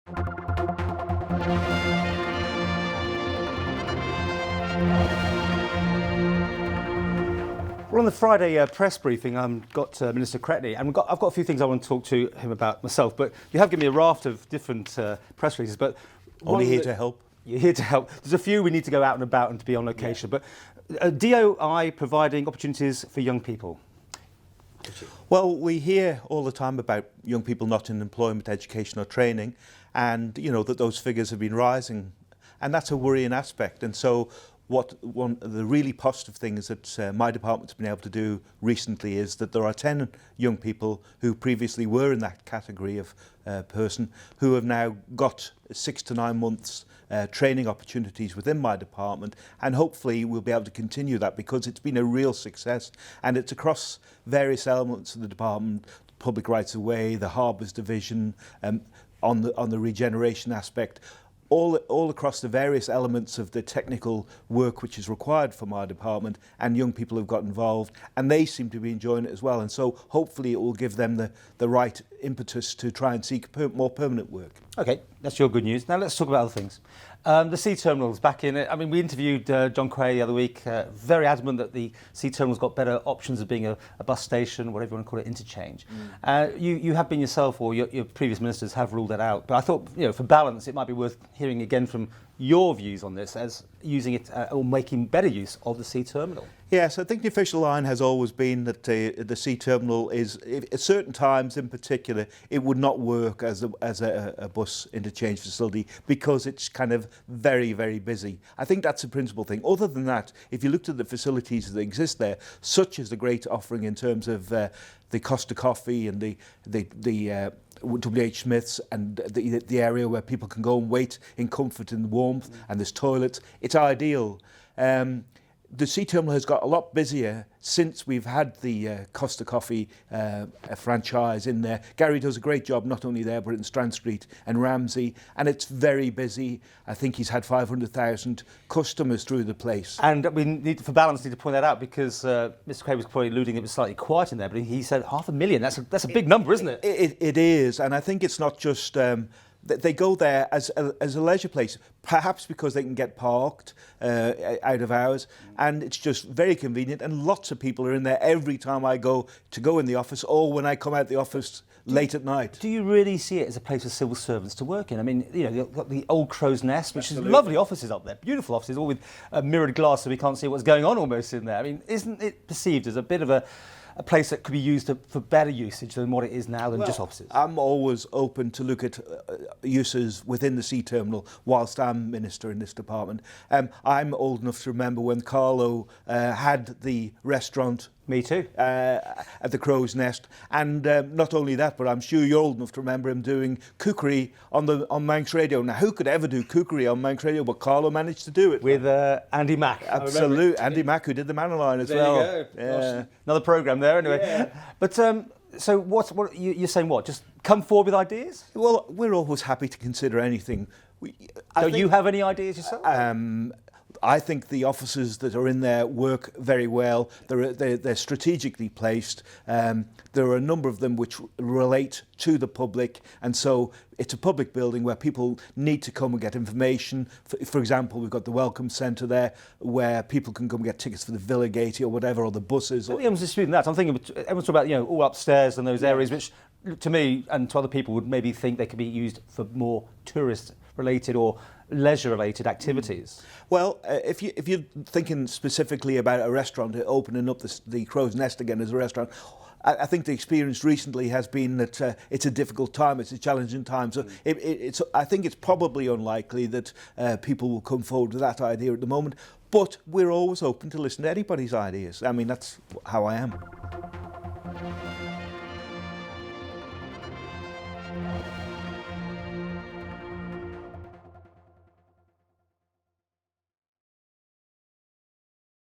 Well, on the Friday press briefing, I've got Minister Cretney, and I've got a few things I want to talk to him about myself, but you have given me a raft of different press releases. But only here to help. You're here to help. There's a few we need to go out and about and to be on location, but DOI providing opportunities for young people. Well, we hear all the time about young people not in employment, education or training, and you know that those figures have been rising, and that's a worrying aspect. And so one of the really positive things that my department's been able to do recently is that there are 10 young people who previously were in that category of person who have now got 6 to 9 months training opportunities within my department, and hopefully we'll be able to continue that because it's been a real success, and it's across various elements of the department: public rights of way, the harbours division, on the regeneration aspect. All across the various elements of the technical work which is required for my department, and young people have got involved and they seem to be enjoying it as well, and so hopefully it will give them the right impetus to try and seek more permanent work. Okay, that's your good news. Now let's talk about other things. The sea terminals back in it. I mean, we interviewed John Quay the other week, very adamant that the sea terminal's got better options of being a bus station, whatever you want to call it, interchange. You have been yourself, or your previous ministers have ruled that out. But I thought, for balance, it might be worth hearing again from your views on this as using it or making better use of the sea terminal. Yes, I think the official line has always been that the sea terminal is, at certain times in particular, it would not work as a bus interchange facility because it's kind of very, very busy. I think that's the principal thing. Other than that, if you looked at the facilities that exist there, such as the great offering in terms of the Costa Coffee and the W.H. Smith's and the area where people can go and wait in comfort and warmth, and there's toilets, it's ideal. The sea terminal has got a lot busier since we've had the Costa Coffee franchise in there. Gary does a great job, not only there, but in Strand Street and Ramsey, and it's very busy. I think he's had 500,000 customers through the place. And we need, for balance, need to point that out because Mr. Quay was probably alluding it was slightly quiet in there, but he said 500,000. That's a big number, isn't it? It is, and I think it's not just... they go there as a leisure place, perhaps because they can get parked out of hours, and it's just very convenient, and lots of people are in there every time I go in the office or when I come out the office late at night. Do you really see it as a place for civil servants to work in? I mean, you've got the old Crow's Nest, which is lovely offices up there, beautiful offices, all with mirrored glass so we can't see what's going on almost in there. I mean, isn't it perceived as a bit of a place that could be used for better usage than what it is now than just offices? I'm always open to look at uses within the sea terminal whilst I'm minister in this department. I'm old enough to remember when Carlo had the restaurant. Me too. At the Crow's Nest, and not only that, but I'm sure you're old enough to remember him doing cookery on Manx Radio. Now, who could ever do cookery on Manx Radio? But Carlo managed to do it with Andy Mack. Absolutely, Andy Mack, who did the Manor as well. There you go. Yeah. Another programme there, anyway. Yeah. But so what you're saying? What? Just come forward with ideas? Well, we're always happy to consider anything. Do you have any ideas yourself? I think the offices that are in there work very well. They're strategically placed. There are a number of them which relate to the public, and so it's a public building where people need to come and get information. For example, we've got the Welcome Centre there where people can come and get tickets for the Villa Gate or whatever, or the buses. Everyone's disputing that. I'm thinking everyone's talking about all upstairs and those areas which, to me and to other people, would maybe think they could be used for more tourist-related or leisure-related activities. Well, if you're thinking specifically about a restaurant, opening up the Crow's Nest again as a restaurant, I think the experience recently has been that it's a difficult time, it's a challenging time. So I think it's probably unlikely that people will come forward with that idea at the moment. But we're always open to listen to anybody's ideas. I mean, that's how I am.